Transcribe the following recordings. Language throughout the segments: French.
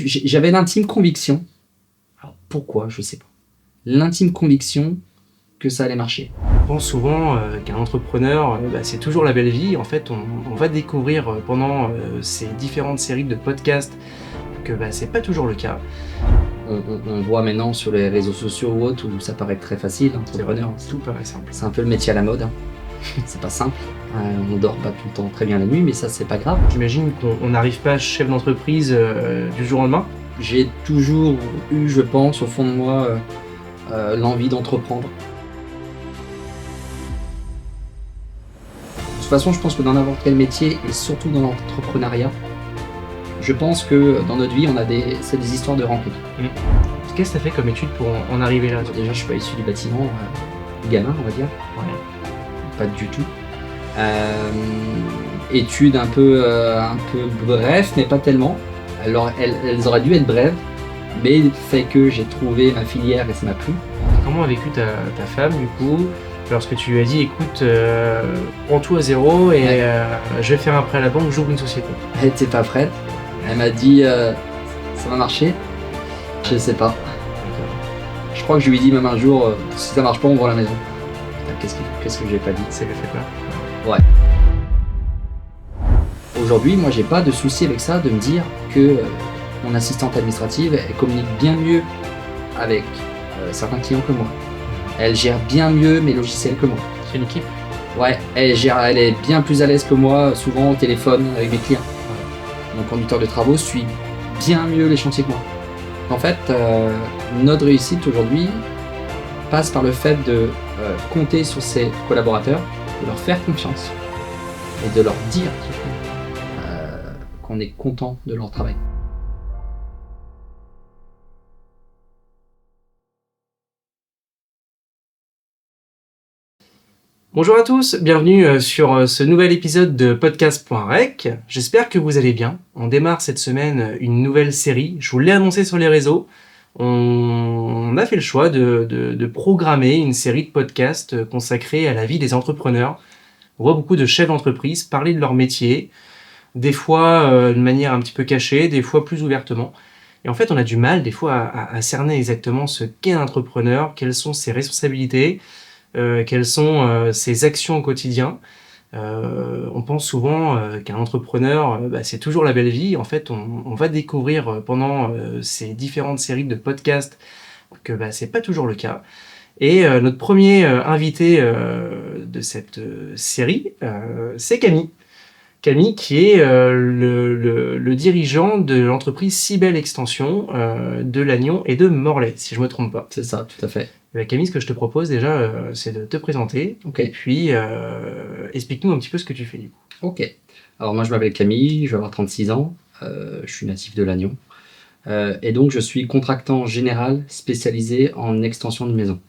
J'avais l'intime conviction, alors pourquoi, je sais pas, l'intime conviction que ça allait marcher. On pense souvent qu'un entrepreneur, c'est toujours la belle vie. En fait, on va découvrir pendant ces différentes séries de podcasts que c'est pas toujours le cas. On voit maintenant sur les réseaux sociaux ou autres où ça paraît très facile, entrepreneur. Tout paraît simple. C'est un peu le métier à la mode, hein. C'est pas simple. On dort pas tout le temps très bien la nuit, mais ça c'est pas grave. J'imagine qu'on n'arrive pas chef d'entreprise du jour au lendemain. J'ai toujours eu, je pense, au fond de moi, l'envie d'entreprendre. De toute façon, je pense que dans n'importe quel métier, et surtout dans l'entrepreneuriat, je pense que dans notre vie, c'est des histoires de rencontres. Qu'est-ce que tu as fait comme étude pour en arriver là? Déjà, je suis pas issu du bâtiment, gamin, on va dire. Ouais. Pas du tout. Études un peu bref, mais pas tellement. Alors, elles auraient dû être brèves, mais le fait que j'ai trouvé ma filière et ça m'a plu. Comment a vécu ta femme du coup lorsque tu lui as dit écoute, prends tout à zéro et je vais faire un prêt à la banque, j'ouvre une société? Elle était pas prête. Elle m'a dit ça va marcher. Je sais pas. Je crois que je lui ai dit même un jour si ça marche pas, on vend la maison. Putain, qu'est-ce que j'ai pas dit? Ça lui a fait peur. Ouais. Aujourd'hui, moi, j'ai pas de souci avec ça, de me dire que mon assistante administrative, elle communique bien mieux avec certains clients que moi. Elle gère bien mieux mes logiciels que moi. C'est une équipe. Ouais, elle est bien plus à l'aise que moi, souvent au téléphone avec mes clients. Mon conducteur de travaux suit bien mieux les chantiers que moi. En fait, notre réussite aujourd'hui passe par le fait de compter sur ses collaborateurs, de leur faire confiance et de leur dire qu'on est content de leur travail. Bonjour à tous, bienvenue sur ce nouvel épisode de podcast.rec. J'espère que vous allez bien. On démarre cette semaine une nouvelle série. Je vous l'ai annoncé sur les réseaux. On a fait le choix de programmer une série de podcasts consacrée à la vie des entrepreneurs. On voit beaucoup de chefs d'entreprise parler de leur métier, des fois de manière un petit peu cachée, des fois plus ouvertement. Et en fait, on a du mal des fois à cerner exactement ce qu'est un entrepreneur, quelles sont ses responsabilités, quelles sont ses actions au quotidien. On pense souvent qu'un entrepreneur, c'est toujours la belle vie. En fait, on va découvrir pendant ces différentes séries de podcasts que c'est pas toujours le cas. Et notre premier invité de cette série, c'est Camille. Camille qui est le dirigeant de l'entreprise Cybelle Extension de Lannion et de Morlaix, si je me trompe pas. C'est ça, tout à fait. Camille, ce que je te propose déjà, c'est de te présenter. Okay. Et puis explique-nous un petit peu ce que tu fais du coup. Ok. Alors moi je m'appelle Camille, je vais avoir 36 ans, je suis natif de Lannion. Et donc je suis contractant général spécialisé en extension de maison.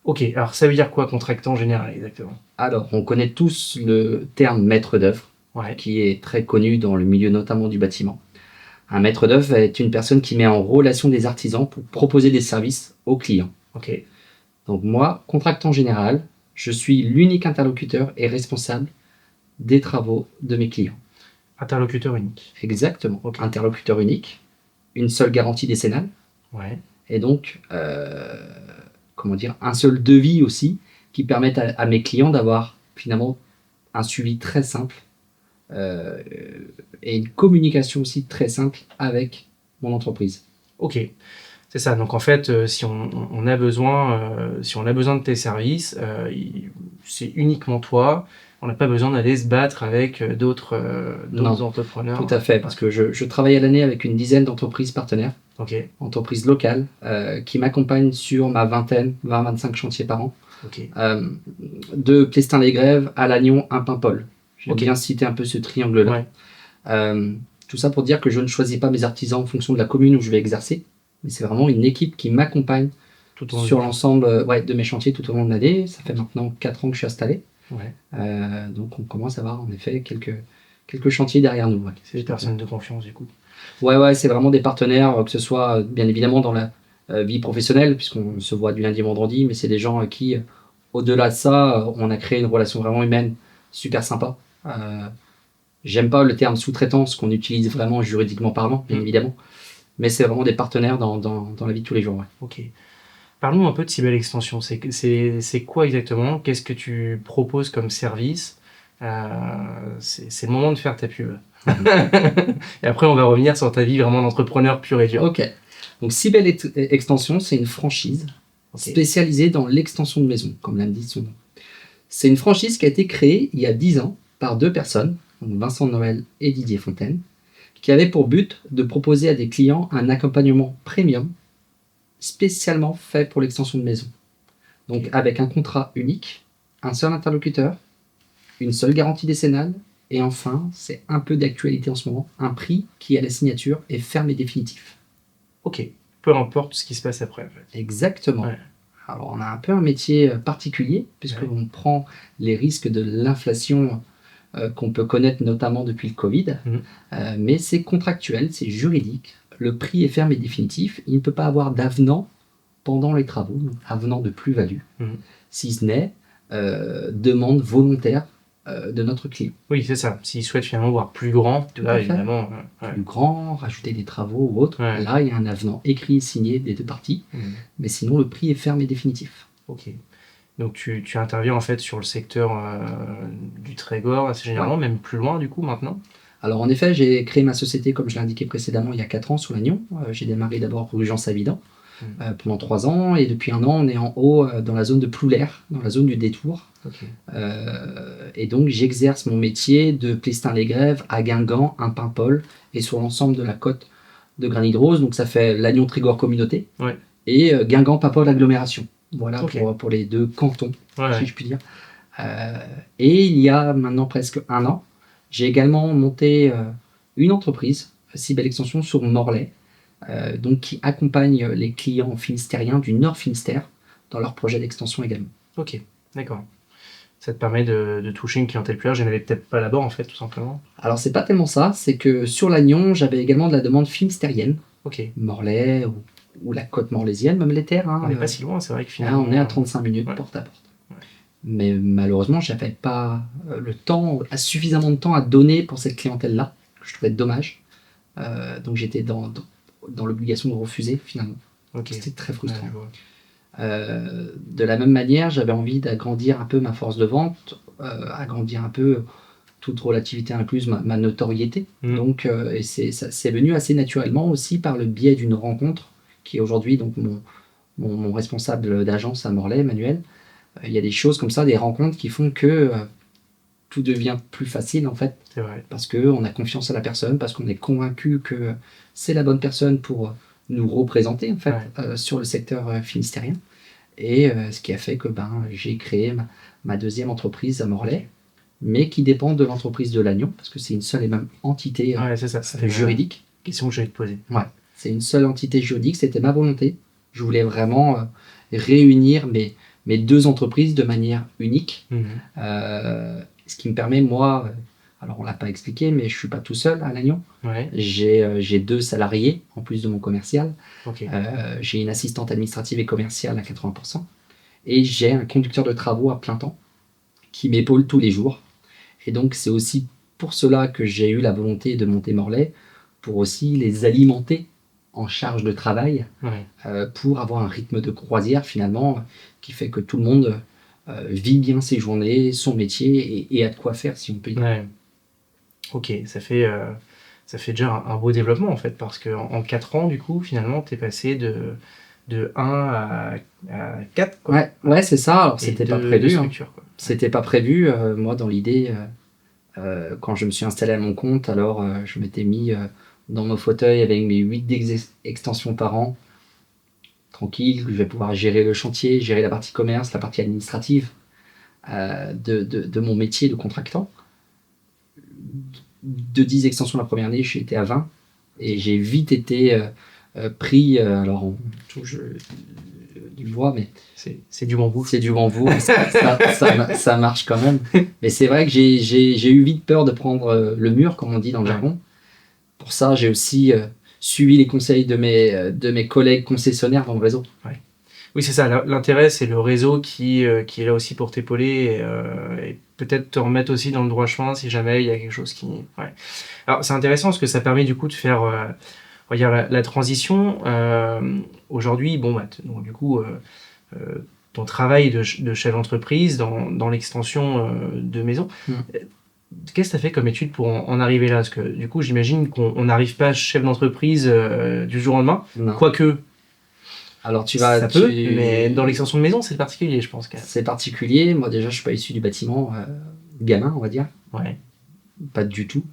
Ok, alors ça veut dire quoi contractant général exactement? Alors on connaît tous le terme maître d'œuvre, qui est très connu dans le milieu notamment du bâtiment. Un maître d'œuvre est une personne qui met en relation des artisans pour proposer des services aux clients. Ok. Donc moi, contractant général, je suis l'unique interlocuteur et responsable des travaux de mes clients. Interlocuteur unique. Exactement. Okay. Interlocuteur unique, une seule garantie décennale. Ouais. Et donc, un seul devis aussi qui permette à mes clients d'avoir finalement un suivi très simple et une communication aussi très simple avec mon entreprise. Ok. C'est ça. Donc en fait, si on a besoin de tes services, c'est uniquement toi. On n'a pas besoin d'aller se battre avec d'autres entrepreneurs. Tout à fait, parce que je travaille à l'année avec une dizaine d'entreprises partenaires, entreprises locales, qui m'accompagnent sur ma 20-25 chantiers par an. De Plestin-les-Grèves à Lannion, à Paimpol. J'ai bien cité un peu ce triangle-là. Tout ça pour dire que je ne choisis pas mes artisans en fonction de la commune où je vais exercer, mais c'est vraiment une équipe qui m'accompagne sur l'ensemble de mes chantiers tout au long de l'année. Ça fait maintenant 4 ans que je suis installé. Donc on commence à avoir en effet quelques chantiers derrière nous. C'est des personnes de confiance du coup. Ouais, c'est vraiment des partenaires, que ce soit bien évidemment dans la vie professionnelle, puisqu'on se voit du lundi au vendredi, mais c'est des gens qui, au-delà de ça, on a créé une relation vraiment humaine, super sympa. J'aime pas le terme sous-traitance qu'on utilise vraiment juridiquement parlant, bien évidemment. Mais c'est vraiment des partenaires dans la vie de tous les jours. Ouais. Ok. Parlons un peu de Cybelle Extension. C'est quoi exactement? Qu'est-ce que tu proposes comme service? C'est le moment de faire ta pub. Et après, on va revenir sur ta vie vraiment d'entrepreneur pur et dur. Ok. Donc Cybelle Extension, c'est une franchise spécialisée dans l'extension de maison, comme l'indique son nom. C'est une franchise qui a été créée il y a 10 ans par 2 personnes, donc Vincent Noël et Didier Fontaine, qui avaient pour but de proposer à des clients un accompagnement premium spécialement fait pour l'extension de maison. Donc avec un contrat unique, un seul interlocuteur, une seule garantie décennale, et enfin, c'est un peu d'actualité en ce moment, un prix qui à la signature est ferme et définitif. Ok, peu importe ce qui se passe après en fait. Exactement. Ouais. Alors on a un peu un métier particulier, puisqu'on prend les risques de l'inflation qu'on peut connaître notamment depuis le Covid, mais c'est contractuel, c'est juridique, le prix est ferme et définitif, il ne peut pas avoir d'avenant pendant les travaux, donc avenant de plus-value, si ce n'est demande volontaire de notre client. Oui, c'est ça. S'il souhaite finalement voir plus grand, là évidemment. Plus grand, rajouter des travaux ou autre, là il y a un avenant écrit et signé des 2 parties, mais sinon le prix est ferme et définitif. Ok. Donc tu interviens en fait sur le secteur du Trégor assez généralement, même plus loin du coup maintenant. Alors en effet, j'ai créé ma société comme je l'ai indiqué précédemment il y a 4 ans sur Lannion. J'ai démarré d'abord rue Jean Savidan pendant 3 ans, et depuis 1 an on est en haut dans la zone de Ploulaire, dans la zone du détour. Et donc j'exerce mon métier de Plestin-les-Grèves à Guingamp, à Paimpol et sur l'ensemble de la côte de Granit-de-Rose. Donc ça fait Lannion-Trégor communauté et Guingamp-Paimpol agglomération. Voilà pour les 2 cantons, si je puis dire. Et il y a maintenant presque 1 an, j'ai également monté une entreprise, Cybelle Extension, sur Morlaix, donc qui accompagne les clients finistériens du Nord Finistère dans leurs projets d'extension également. Ok, d'accord. Ça te permet de toucher une clientèle plus large. Je n'avais peut-être pas là-bas en fait, tout simplement. Alors c'est pas tellement ça, c'est que sur Lannion, j'avais également de la demande finistérienne. Morlaix ou la côte morlaisienne, même les terres. On n'est pas si loin, c'est vrai que finalement. On est à 35 minutes porte à porte. Mais malheureusement, j'avais pas le temps, suffisamment de temps à donner pour cette clientèle-là. Je trouvais dommage. Donc j'étais dans l'obligation de refuser finalement. C'était très frustrant. De la même manière, j'avais envie d'agrandir un peu ma force de vente, agrandir un peu, toute relativité incluse, ma notoriété. Donc, et c'est venu assez naturellement aussi par le biais d'une rencontre qui est aujourd'hui donc mon responsable d'agence à Morlaix, Emmanuel. Il y a des choses comme ça, des rencontres qui font que tout devient plus facile en fait. C'est vrai. Parce qu'on a confiance à la personne, parce qu'on est convaincu que c'est la bonne personne pour nous représenter en fait sur le secteur finistérien. Et ce qui a fait que j'ai créé ma deuxième entreprise à Morlaix, mais qui dépend de l'entreprise de Lannion, parce que c'est une seule et même entité juridique. Question que j'allais te poser. Ouais, c'est une seule entité juridique, c'était ma volonté. Je voulais vraiment réunir mes 2 entreprises de manière unique, ce qui me permet, moi, alors on ne l'a pas expliqué, mais je ne suis pas tout seul à Lannion. J'ai 2 salariés en plus de mon commercial. J'ai une assistante administrative et commerciale à 80%. Et j'ai un conducteur de travaux à plein temps qui m'épaule tous les jours. Et donc c'est aussi pour cela que j'ai eu la volonté de monter Morlaix, pour aussi les alimenter en charge de travail, pour avoir un rythme de croisière finalement qui fait que tout le monde vit bien ses journées, son métier et a de quoi faire, si on peut dire. Ok, ça fait déjà un beau développement en fait, parce qu'en 4 ans du coup finalement tu es passé de 1 à 4 quoi. Ouais, c'est ça. Alors c'était pas prévu. C'était pas prévu. Moi dans l'idée, quand je me suis installé à mon compte, alors je m'étais mis dans mon fauteuil avec mes 8 extensions par an, tranquille, je vais pouvoir gérer le chantier, gérer la partie commerce, la partie administrative de mon métier de contractant. De 10 extensions la première année, j'étais à 20, et j'ai vite été pris, alors tu le vois, mais c'est du bambou. C'est du bambou, ça marche quand même. Mais c'est vrai que j'ai eu vite peur de prendre le mur, comme on dit dans le jargon. Pour ça, j'ai aussi suivi les conseils de mes collègues concessionnaires dans le réseau. Oui, c'est ça. L'intérêt, c'est le réseau qui est là aussi pour t'épauler et peut-être te remettre aussi dans le droit chemin si jamais il y a quelque chose qui... Alors, c'est intéressant parce que ça permet du coup de faire va dire la transition. Aujourd'hui, bon, donc, du coup, ton travail de chef d'entreprise dans l'extension de maison. Qu'est-ce que tu as fait comme étude pour en arriver là? Parce que du coup, j'imagine qu'on n'arrive pas chef d'entreprise du jour au lendemain. Non. Quoique, alors ça peut, mais dans l'extension de maison, c'est particulier, je pense. C'est particulier. Moi, déjà, je suis pas issu du bâtiment gamin, on va dire. Ouais. Pas du tout.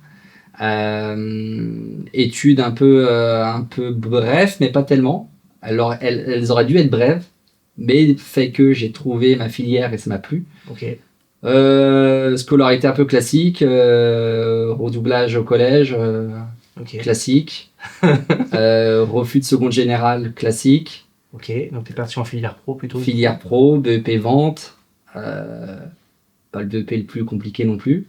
Études un peu bref, mais pas tellement. Alors, elles auraient dû être brèves, mais fait que j'ai trouvé ma filière et ça m'a plu. Ok. Scolarité un peu classique, redoublage au collège, classique. Refus de seconde générale, classique. Ok, donc tu es parti en filière pro plutôt. Filière pro, BEP vente. Pas le BEP le plus compliqué non plus.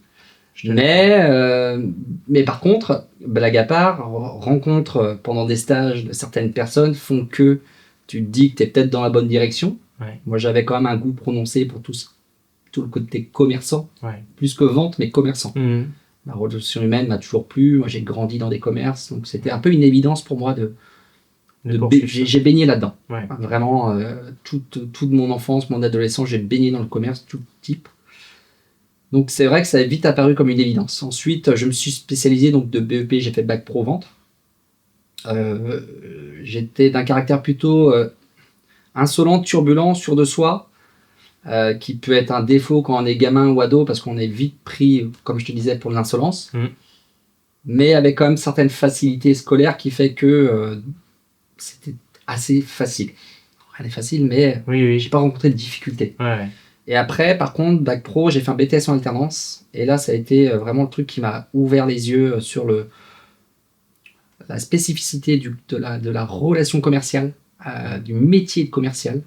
Mais par contre, blague à part, rencontre pendant des stages de certaines personnes font que tu te dis que tu es peut-être dans la bonne direction. Ouais. Moi, j'avais quand même un goût prononcé pour tout le côté commerçant, plus que vente, mais commerçant. La relation humaine m'a toujours plu. Moi, j'ai grandi dans des commerces, donc c'était un peu une évidence pour moi j'ai baigné là-dedans. Vraiment, toute mon enfance, mon adolescence, j'ai baigné dans le commerce, tout type. Donc c'est vrai que ça a vite apparu comme une évidence. Ensuite, je me suis spécialisé, donc de BEP, j'ai fait bac pro vente. J'étais d'un caractère plutôt insolent, turbulent, sûr de soi, qui peut être un défaut quand on est gamin ou ado, parce qu'on est vite pris, comme je te disais, pour de l'insolence. Mais avec quand même certaines facilités scolaires qui fait que c'était assez facile. Rien n'est facile, mais j'ai pas rencontré de difficultés. Et après, par contre, bac pro, j'ai fait un BTS en alternance. Et là, ça a été vraiment le truc qui m'a ouvert les yeux sur la spécificité de la relation commerciale, du métier de commercial.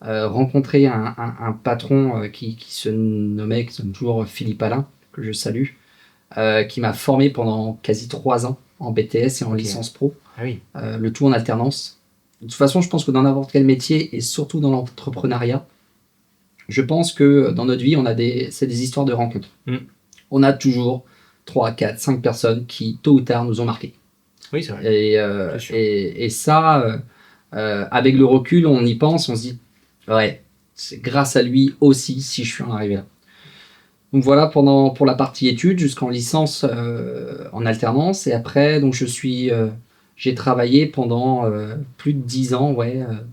Rencontrer un patron qui se nomme toujours Philippe Alain, que je salue, qui m'a formé pendant quasi 3 ans en BTS et en licence pro. Le tout en alternance. De toute façon, je pense que dans n'importe quel métier, et surtout dans l'entrepreneuriat, je pense que dans notre vie, c'est des histoires de rencontres. On a toujours 3, 4, 5 personnes qui, tôt ou tard, nous ont marqués. Oui, c'est vrai. Et ça, avec le recul, on y pense, on se dit, ouais, c'est grâce à lui aussi si je suis en arrivé là. Donc voilà pour la partie études jusqu'en licence en alternance. Et après, donc j'ai travaillé pendant plus de 10 ans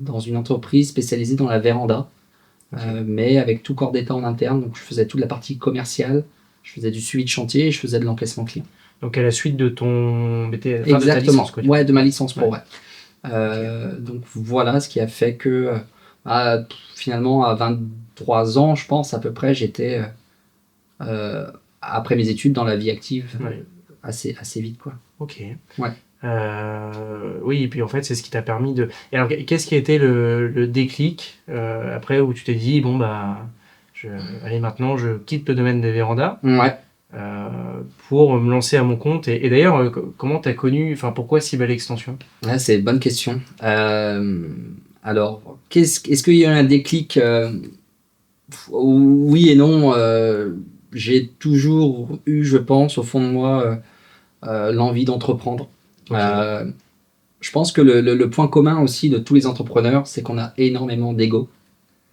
dans une entreprise spécialisée dans la véranda. Mais avec tout corps d'état en interne, donc je faisais toute la partie commerciale, je faisais du suivi de chantier et je faisais de l'encaissement client. Donc à la suite de ton BTS, exactement, de ta licence, quoi. De ma licence pro, donc voilà ce qui a fait que finalement à 23 ans, je pense à peu près, j'étais après mes études dans la vie active assez vite, quoi. Ok. Oui, et puis en fait, c'est ce qui t'a permis de... Et alors, qu'est-ce qui a été le déclic après où tu t'es dit, bon, allez, maintenant, je quitte le domaine des vérandas pour me lancer à mon compte. Et d'ailleurs, comment t'as connu, pourquoi si belle extension? C'est une bonne question. Alors, est-ce qu'il y a eu un déclic oui et non. J'ai toujours eu, je pense, au fond de moi, l'envie d'entreprendre. Je pense que le point commun aussi de tous les entrepreneurs, c'est qu'on a énormément d'ego.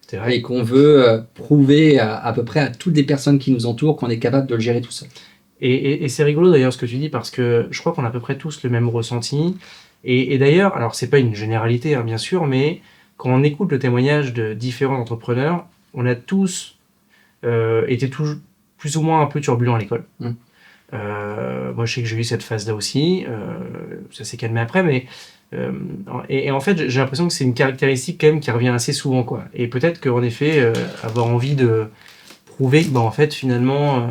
C'est vrai. Et qu'on veut prouver à peu près à toutes les personnes qui nous entourent qu'on est capable de le gérer tout seul. Et c'est rigolo d'ailleurs ce que tu dis, parce que je crois qu'on a à peu près tous le même ressenti. Et d'ailleurs, alors c'est pas une généralité bien sûr, mais quand on écoute le témoignage de différents entrepreneurs, on a tous été plus ou moins un peu turbulents à l'école. Moi, je sais que j'ai eu cette phase-là aussi. Ça s'est calmé après, mais et en fait, j'ai l'impression que c'est une caractéristique quand même qui revient assez souvent, quoi. Et peut-être qu'en effet, avoir envie de prouver que, en fait, finalement,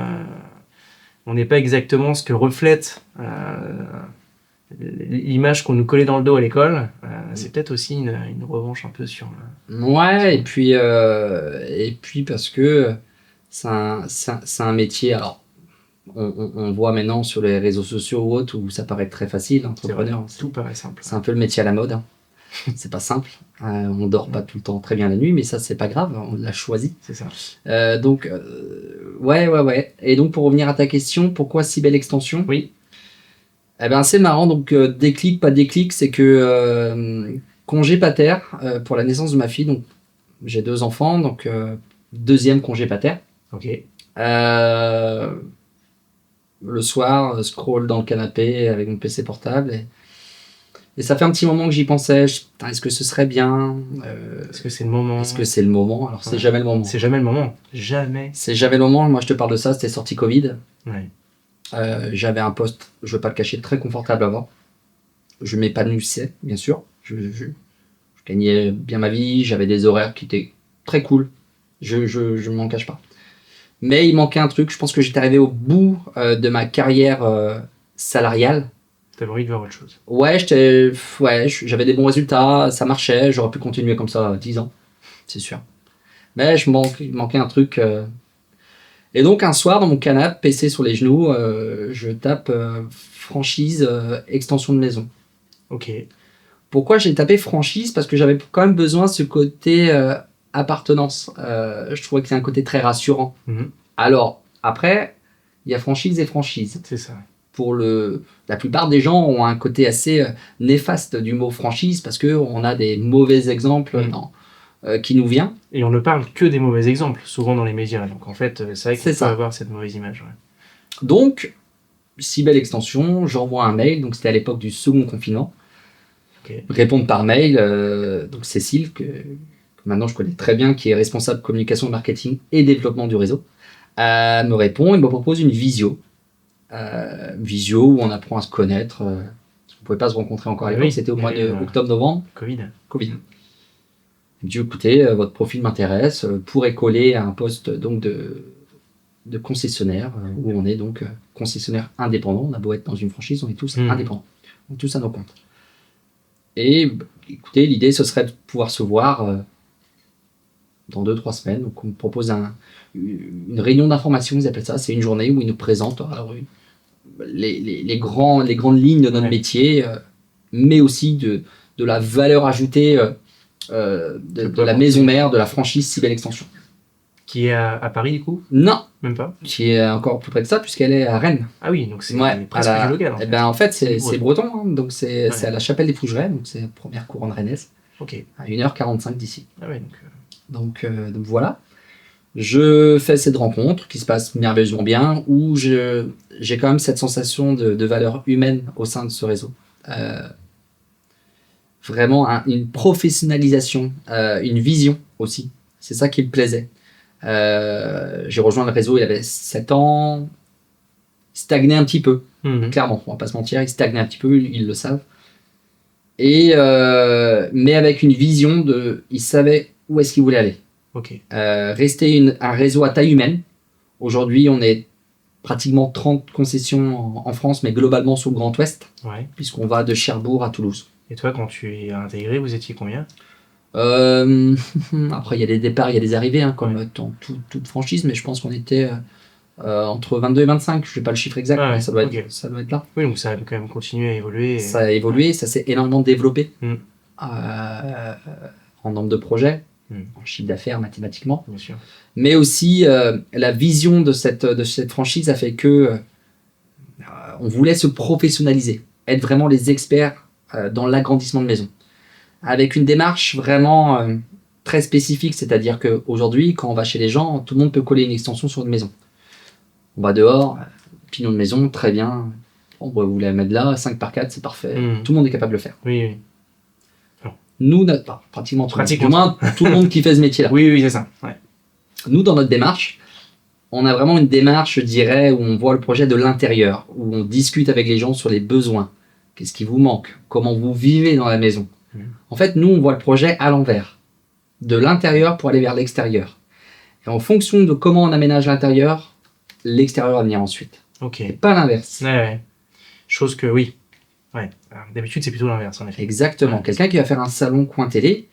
on n'est pas exactement ce que reflète l'image qu'on nous collait dans le dos à l'école. C'est peut-être aussi une revanche un peu sur. Et puis parce que c'est un métier. Alors, on voit maintenant sur les réseaux sociaux ou autres où ça paraît très facile, entrepreneur. Tout paraît simple. C'est un peu le métier à la mode. C'est pas simple. On dort pas tout le temps très bien la nuit, mais ça, c'est pas grave. On l'a choisi. C'est ça. Donc, ouais. Et donc, pour revenir à ta question, pourquoi si belle extension ? Oui. Eh ben, c'est marrant, donc déclic, pas déclic, c'est que congé pater pour la naissance de ma fille, donc j'ai 2 enfants, donc deuxième congé pater. Ok. Le soir, scroll dans le canapé avec mon PC portable et ça fait un petit moment que j'y pensais. Putain, est-ce que ce serait bien Est-ce que c'est le moment? Est-ce que c'est le moment? Alors, c'est jamais le moment. C'est jamais le moment. Jamais. C'est jamais le moment. Moi, je te parle de ça, c'était sorti Covid. Ouais. J'avais un poste, je veux pas le cacher, très confortable avant. Je m'épanouissais, bien sûr. Je gagnais bien ma vie, j'avais des horaires qui étaient très cool. Je m'en cache pas. Mais il manquait un truc. Je pense que j'étais arrivé au bout de ma carrière salariale. T'avais envie de voir autre chose. Ouais, j'avais des bons résultats, ça marchait, j'aurais pu continuer comme ça 10 ans, c'est sûr. Mais il manquait un truc. Et donc un soir, dans mon canapé, PC sur les genoux, je tape franchise, extension de maison. Ok. Pourquoi j'ai tapé franchise? Parce que j'avais quand même besoin de ce côté appartenance. Je trouvais que c'est un côté très rassurant. Mm-hmm. Alors, après, il y a franchise et franchise. C'est ça. La plupart des gens ont un côté assez néfaste du mot franchise parce qu'on a des mauvais exemples qui nous viennent. Et on ne parle que des mauvais exemples, souvent dans les médias. Donc en fait, c'est vrai qu'on peut avoir cette mauvaise image. Ouais. Donc, si belle extension, j'envoie un mail. Donc c'était à l'époque du second confinement. Okay. Répondre par mail. Donc Cécile, que maintenant je connais très bien, qui est responsable communication, marketing et développement du réseau, me répond et me propose une visio. Visio où on apprend à se connaître. On ne pouvait pas se rencontrer encore à l'époque, c'était au mois d'octobre-novembre. Covid. Il me dit écoutez, votre profil m'intéresse, pourrait coller à un poste donc de concessionnaire où on est donc concessionnaire indépendant. On a beau être dans une franchise, on est tous indépendants, on est tous à nos comptes. Et écoutez, l'idée ce serait de pouvoir se voir dans 2-3 semaines. Donc on me propose une réunion d'information, ils appellent ça. C'est une journée où ils nous présentent les grandes lignes de notre métier, mais aussi de la valeur ajoutée de la maison mère, de la franchise Si Belle Extension. Qui est à Paris du coup? Non. Même pas? Qui est encore plus près que ça, puisqu'elle est à Rennes. Ah oui, donc c'est presque du local. En fait, c'est breton, hein, donc c'est à la Chapelle des Fougerets, donc c'est la première couronne rennaise. Ok. À 1h45 d'ici. Ah ouais, donc voilà. Je fais cette rencontre qui se passe merveilleusement bien, où j'ai quand même cette sensation de valeur humaine au sein de ce réseau. Vraiment une professionnalisation, une vision aussi. C'est ça qui me plaisait. J'ai rejoint le réseau, il avait 7 ans. Il stagnait un petit peu, clairement, on va pas se mentir, il stagnait un petit peu, ils le savent. Mais avec une vision il savait où est-ce qu'il voulait aller. Okay. Rester un réseau à taille humaine. Aujourd'hui, on est pratiquement 30 concessions en France, mais globalement sur le Grand Ouest, puisqu'on va de Cherbourg à Toulouse. Et toi, quand tu es intégré, vous étiez combien? Après, il y a des départs, il y a des arrivées, hein, comme dans toute franchise, mais je pense qu'on était entre 22 et 25. Je n'ai pas le chiffre exact, mais ça doit être là. Oui, donc ça a quand même continué à évoluer. Ça a évolué, ça s'est énormément développé en nombre de projets. En chiffre d'affaires mathématiquement. Bien sûr. Mais aussi la vision de cette franchise a fait que on voulait se professionnaliser, être vraiment les experts dans l'agrandissement de maison, avec une démarche vraiment très spécifique, c'est-à-dire qu'aujourd'hui, quand on va chez les gens, tout le monde peut coller une extension sur une maison. On va dehors, pignon de maison, très bien, vous voulez la mettre là, 5x4, c'est parfait, tout le monde est capable de le faire. Oui. Nous, pratiquement tout le monde qui fait ce métier-là. Oui, c'est ça. Ouais. Nous, dans notre démarche, on a vraiment une démarche, je dirais, où on voit le projet de l'intérieur, où on discute avec les gens sur les besoins. Qu'est-ce qui vous manque? Comment vous vivez dans la maison? En fait, nous, on voit le projet à l'envers. De l'intérieur pour aller vers l'extérieur. Et en fonction de comment on aménage l'intérieur, l'extérieur va venir ensuite. Ok. Et pas l'inverse. Ouais. Chose que, oui. Ouais. D'habitude, c'est plutôt l'inverse, en effet. Exactement. Ouais. Quelqu'un qui va faire un salon coin télé,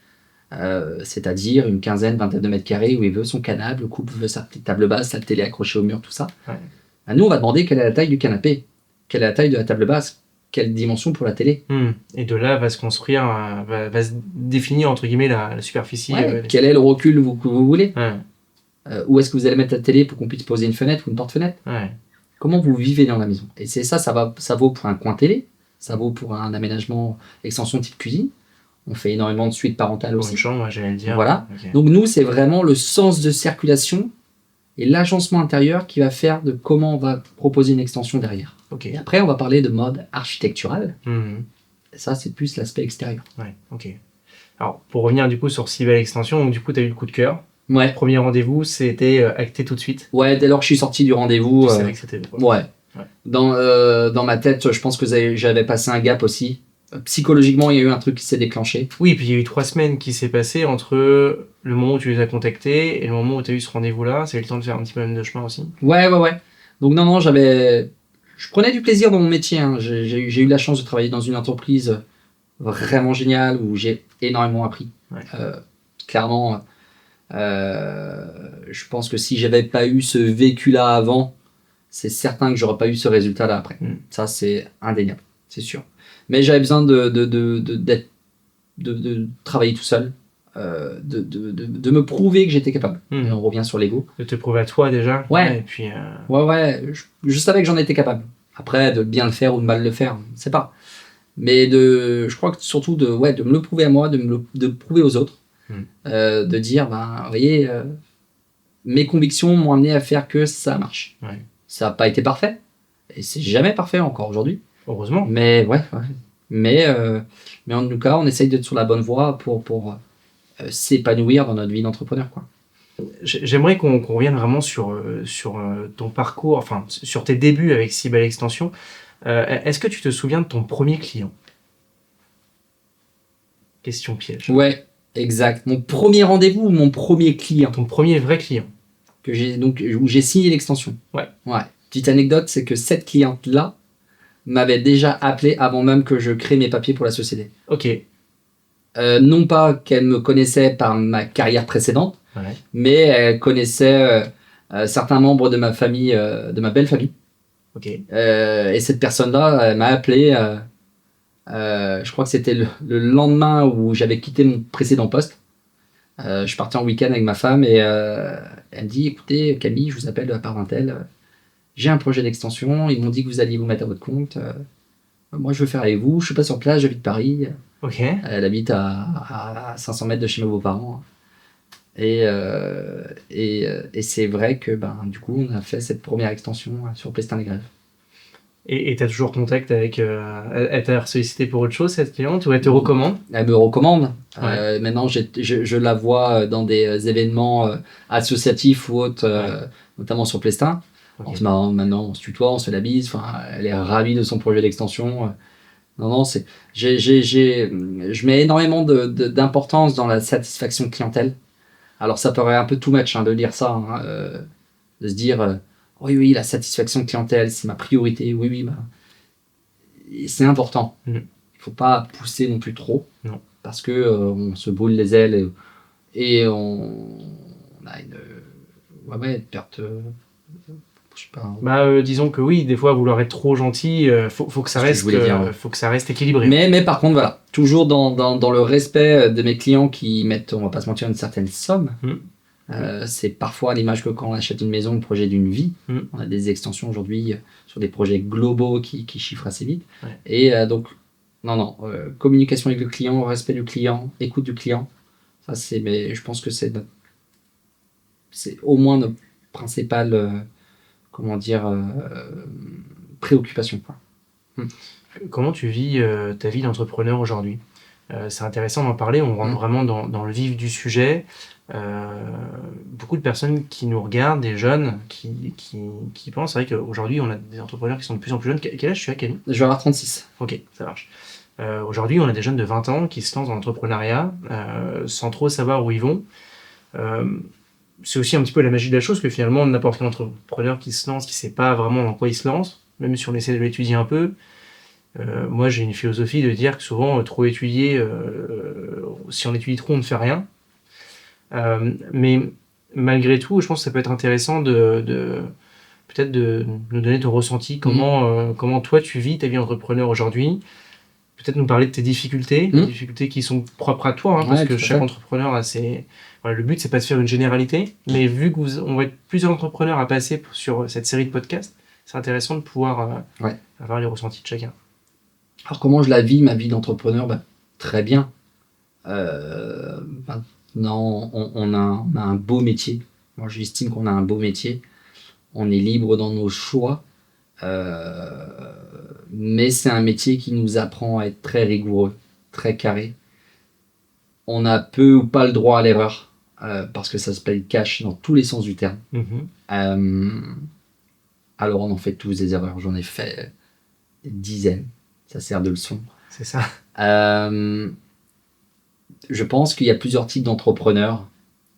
c'est-à-dire une quinzaine, vingtaine de mètres carrés, où il veut son canapé, le couple veut sa petite table basse, sa télé accrochée au mur, tout ça. Ouais. Ben, nous, on va demander quelle est la taille du canapé, quelle est la taille de la table basse, quelle dimension pour la télé. Et de là va se construire, va se définir, entre guillemets, la superficie. Ouais, quel est le recul que vous voulez. Où est-ce que vous allez mettre la télé pour qu'on puisse poser une fenêtre ou une porte-fenêtre. comment vous vivez dans la maison. Et c'est ça vaut pour un coin télé, ça vaut pour un aménagement extension type cuisine. On fait énormément de suites parentales aussi. Pour une chambre, j'allais le dire. Voilà. Okay. Donc nous, c'est vraiment le sens de circulation et l'agencement intérieur qui va faire de comment on va proposer une extension derrière. Okay. Et après, on va parler de mode architectural. Mm-hmm. Et ça, c'est plus l'aspect extérieur. Ouais, ok. Alors, pour revenir du coup sur si belle extension, donc du coup, tu as eu le coup de cœur. Ouais. Premier rendez-vous, c'était acté tout de suite. Ouais, dès lors que je suis sorti du rendez-vous. Tu savais que c'était bon. Ouais. Dans ma tête, je pense que j'avais passé un gap aussi. Psychologiquement, il y a eu un truc qui s'est déclenché. Oui, puis il y a eu 3 semaines qui s'est passé entre le moment où tu les as contactés et le moment où tu as eu ce rendez-vous-là. Ça a eu le temps de faire un petit peu même de chemin aussi. Ouais. Donc non, je prenais du plaisir dans mon métier. Hein. J'ai eu la chance de travailler dans une entreprise vraiment géniale où j'ai énormément appris. Ouais. Clairement, je pense que si j'avais pas eu ce vécu-là avant, c'est certain que j'aurais pas eu ce résultat-là après. Ça, c'est indéniable, c'est sûr. Mais j'avais besoin de travailler tout seul, de me prouver que j'étais capable. Et on revient sur l'ego. De te prouver à toi déjà. Ouais. Et puis, Ouais. Je savais que j'en étais capable. Après, de bien le faire ou de mal le faire, je sais pas. Mais je crois que surtout de me le prouver à moi, de le prouver aux autres. De dire, vous voyez, mes convictions m'ont amené à faire que ça marche. Ouais. Ça n'a pas été parfait. Et c'est jamais parfait encore aujourd'hui. Heureusement. Mais ouais. Mais en tout cas, on essaye d'être sur la bonne voie pour s'épanouir dans notre vie d'entrepreneur, quoi. J'aimerais qu'on revienne vraiment sur ton parcours, enfin sur tes débuts avec si belle extension. Est-ce que tu te souviens de ton premier client? Question piège. Ouais, exact. Mon premier rendez-vous ou mon premier client? Ton premier vrai client. Où j'ai signé l'extension. Ouais. Petite anecdote, c'est que cette cliente-là m'avait déjà appelé avant même que je crée mes papiers pour la société. Ok. Non pas qu'elle me connaissait par ma carrière précédente, mais elle connaissait certains membres de ma famille, de ma belle famille. Ok. Et cette personne-là, elle m'a appelé, je crois que c'était le lendemain où j'avais quitté mon précédent poste. Je suis parti en week-end avec ma femme et elle me dit, écoutez Camille, je vous appelle de la part d'un tel. J'ai un projet d'extension, ils m'ont dit que vous alliez vous mettre à votre compte. Moi, je veux faire avec vous. Je suis pas sur place, j'habite Paris. Ok. Elle habite à 500 mètres de chez mes beaux-parents. Et c'est vrai que du coup, on a fait cette première extension sur Plestin-les-Grèves. Et tu as toujours contact avec... elle t'a sollicité pour autre chose, cette cliente, ou elle te recommande? Elle me recommande. Ouais. Maintenant, je la vois dans des événements associatifs ou autres, notamment sur Plestin. Okay. Maintenant, on se tutoie, on se fait la bise. Elle est ravie de son projet d'extension. Non, je mets énormément d'importance dans la satisfaction clientèle. Alors, ça paraît un peu too much de dire ça, de se dire oui, la satisfaction clientèle, c'est ma priorité. Oui, c'est important. Il ne faut pas pousser non plus trop, parce que on se brûle les ailes et on a une perte. Je sais pas. Disons que oui, des fois vouloir être trop gentil, faut que ça reste, faut que ça reste équilibré. Mais par contre, voilà, toujours dans le respect de mes clients qui mettent, on va pas se mentir, une certaine somme. C'est parfois à l'image que quand on achète une maison, le projet d'une vie. On a des extensions aujourd'hui sur des projets globaux qui chiffrent assez vite. Ouais. Et donc, communication avec le client, respect du client, écoute du client. Ça, mais je pense que c'est au moins notre principale préoccupation, quoi. Comment tu vis ta vie d'entrepreneur aujourd'hui? C'est intéressant d'en parler, on rentre vraiment dans le vif du sujet. Beaucoup de personnes qui nous regardent, des jeunes qui pensent, c'est vrai qu'aujourd'hui on a des entrepreneurs qui sont de plus en plus jeunes. Quel âge tu as, Camille? Je vais avoir 36. Ok, ça marche. Aujourd'hui on a des jeunes de 20 ans qui se lancent dans l'entrepreneuriat sans trop savoir où ils vont. C'est aussi un petit peu la magie de la chose que finalement n'importe quel entrepreneur qui se lance, qui ne sait pas vraiment dans quoi il se lance, même si on essaie de l'étudier un peu. Moi j'ai une philosophie de dire que souvent trop étudier, si on étudie trop on ne fait rien. Mais malgré tout, je pense que ça peut être intéressant peut-être de nous donner ton ressenti, comment toi tu vis ta vie d'entrepreneur aujourd'hui. Peut-être nous parler de tes difficultés, les difficultés qui sont propres à toi, parce que chaque entrepreneur a ses... Voilà, le but, c'est pas de faire une généralité, mais vu qu'on va être plusieurs entrepreneurs à passer sur cette série de podcasts, c'est intéressant de pouvoir avoir les ressentis de chacun. Alors comment je la vis, ma vie d'entrepreneur? Très bien. Maintenant, on a un beau métier. Moi, j'estime qu'on a un beau métier. On est libre dans nos choix. Mais c'est un métier qui nous apprend à être très rigoureux, très carré. On a peu ou pas le droit à l'erreur, parce que ça se paye cash dans tous les sens du terme. Alors on en fait tous des erreurs. J'en ai fait des dizaines. Ça sert de leçon. C'est ça. Je pense qu'il y a plusieurs types d'entrepreneurs.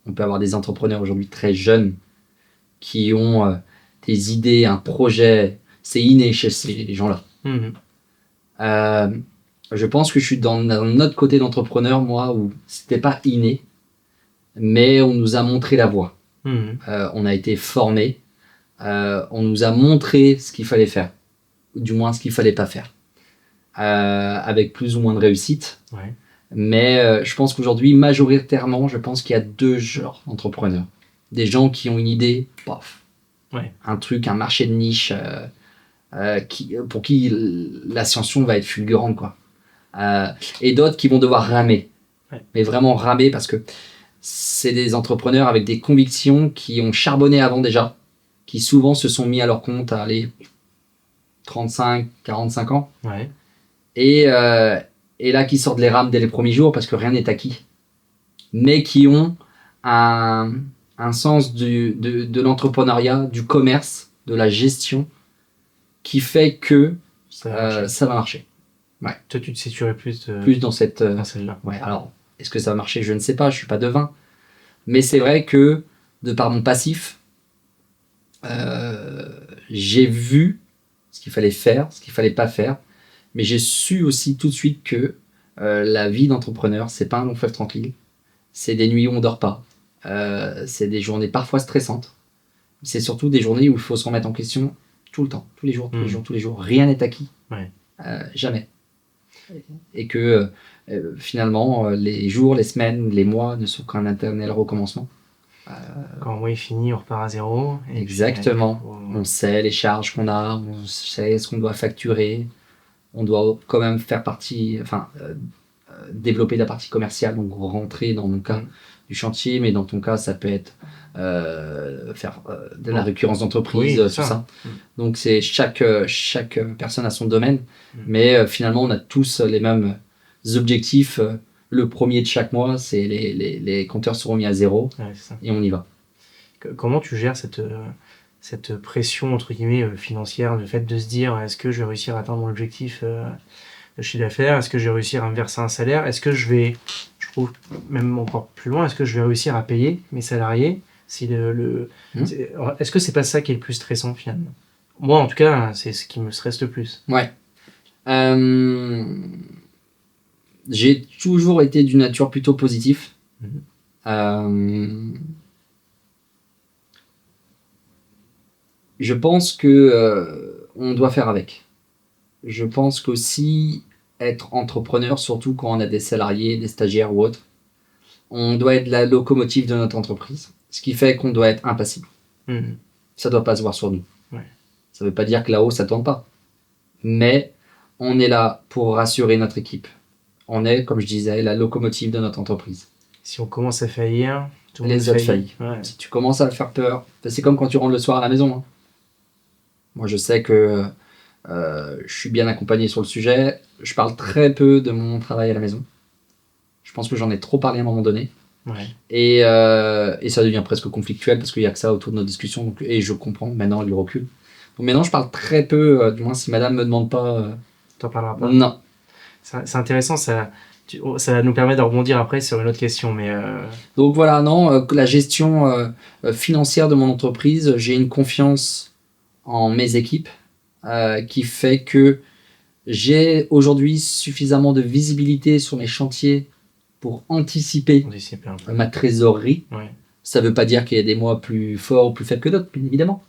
On peut avoir des entrepreneurs aujourd'hui très jeunes qui ont des idées, un projet. C'est inné chez ces gens-là. Je pense que je suis dans un autre côté d'entrepreneur, moi, où c'était pas inné, mais on nous a montré la voie. On a été formés. On nous a montré ce qu'il fallait faire, ou du moins ce qu'il fallait pas faire, avec plus ou moins de réussite. Mais je pense qu'aujourd'hui, majoritairement, je pense qu'il y a deux genres d'entrepreneurs. Des gens qui ont une idée, un truc, un marché de niche, pour qui l'ascension va être fulgurante, quoi. Et d'autres qui vont devoir ramer. Mais vraiment ramer, parce que c'est des entrepreneurs avec des convictions qui ont charbonné avant déjà, qui souvent se sont mis à leur compte à aller 35, 45 ans. Et là, qui sortent les rames dès les premiers jours, parce que rien n'est acquis. Mais qui ont un sens de l'entrepreneuriat, du commerce, de la gestion, qui fait que ça va marcher. Toi, tu te situerais plus dans celle-là. Alors, est-ce que ça va marcher? Je ne sais pas, je ne suis pas devin. Mais c'est vrai que, de par mon passif, j'ai vu ce qu'il fallait faire, ce qu'il ne fallait pas faire. Mais j'ai su aussi tout de suite que la vie d'entrepreneur, c'est pas un long fleuve tranquille. C'est des nuits où on dort pas. C'est des journées parfois stressantes. C'est surtout des journées où il faut se remettre en question tout le temps, tous les jours. Rien n'est acquis. Jamais. Et que finalement, les jours, les semaines, les mois ne sont qu'un éternel recommencement. Quand un mois est fini, on repart à zéro. Exactement. On sait les charges qu'on a, on sait ce qu'on doit facturer. On doit quand même faire partie, développer la partie commerciale, donc rentrer dans mon cas du chantier, mais dans ton cas, ça peut être faire de la récurrence d'entreprise, tout ça. Donc c'est chaque personne a son domaine, mais finalement on a tous les mêmes objectifs. Le premier de chaque mois, c'est les compteurs seront mis à zéro, et on y va. Comment tu gères cette pression entre guillemets financière, le fait de se dire est-ce que je vais réussir à atteindre mon objectif de chiffre d'affaires, est-ce que je vais réussir à me verser un salaire, est-ce que je trouve même encore plus loin, est-ce que je vais réussir à payer mes salariés, si est-ce que c'est pas ça qui est le plus stressant finalement? Moi en tout cas, c'est ce qui me stresse le plus. J'ai toujours été d'une nature plutôt positive. Je pense que on doit faire avec. Je pense qu'aussi être entrepreneur, surtout quand on a des salariés, des stagiaires ou autres, on doit être la locomotive de notre entreprise. Ce qui fait qu'on doit être impassible. Ça ne doit pas se voir sur nous. Ça ne veut pas dire que là-haut, ça ne tourne pas. Mais on est là pour rassurer notre équipe. On est, comme je disais, la locomotive de notre entreprise. Si on commence à faillir, tout le monde les autres faillissent. Si tu commences à faire peur, c'est comme quand tu rentres le soir à la maison. Moi, je sais que je suis bien accompagné sur le sujet. Je parle très peu de mon travail à la maison. Je pense que j'en ai trop parlé à un moment donné. Et ça devient presque conflictuel parce qu'il n'y a que ça autour de nos discussions. Donc, et je comprends maintenant le recul. Donc maintenant, je parle très peu, du moins si madame ne me demande pas. T'en parleras pas? Non. C'est intéressant, ça nous permet de rebondir après sur une autre question. Mais Donc voilà, la gestion financière de mon entreprise, j'ai une confiance en mes équipes qui fait que j'ai aujourd'hui suffisamment de visibilité sur mes chantiers pour anticiper ma trésorerie. Ça ne veut pas dire qu'il y a des mois plus forts ou plus faibles que d'autres, bien évidemment.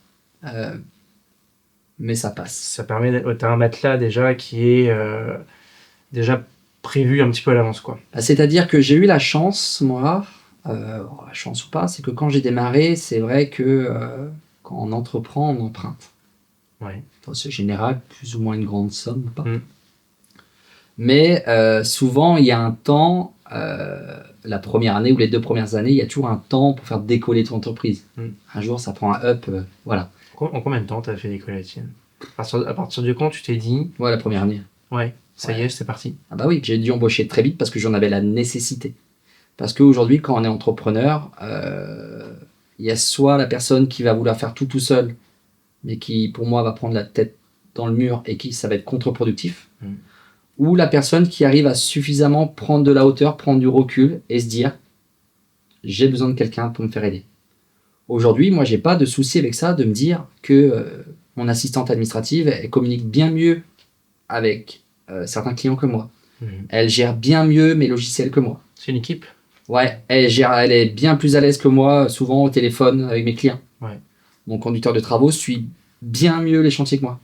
Mais ça passe. Ça permet t'as un matelas déjà qui est déjà prévu un petit peu à l'avance, quoi. C'est-à-dire que j'ai eu la chance, moi, la chance ou pas, c'est que quand j'ai démarré, c'est vrai que quand on entreprend, on emprunte. Ouais. Enfin, c'est général, plus ou moins une grande somme ou pas. Mais souvent, il y a un temps, la première année ou les 2 premières années, il y a toujours un temps pour faire décoller ton entreprise. Un jour, ça prend un up, voilà. En combien de temps tu as fait décoller la tienne? À partir de quand tu t'es dit... Ouais, la première année. Ouais, ça y est, c'est parti. Ah bah oui, j'ai dû embaucher très vite parce que j'en avais la nécessité. Parce qu'aujourd'hui, quand on est entrepreneur, il y a soit la personne qui va vouloir faire tout seul, mais qui, pour moi, va prendre la tête dans le mur et qui, ça va être contre-productif. Ou la personne qui arrive à suffisamment prendre de la hauteur, prendre du recul et se dire j'ai besoin de quelqu'un pour me faire aider. Aujourd'hui, moi, j'ai pas de souci avec ça, de me dire que mon assistante administrative, elle communique bien mieux avec certains clients que moi. Elle gère bien mieux mes logiciels que moi. C'est une équipe. Ouais, elle est bien plus à l'aise que moi, souvent au téléphone avec mes clients. Ouais. Mon conducteur de travaux suit bien mieux les chantiers que moi.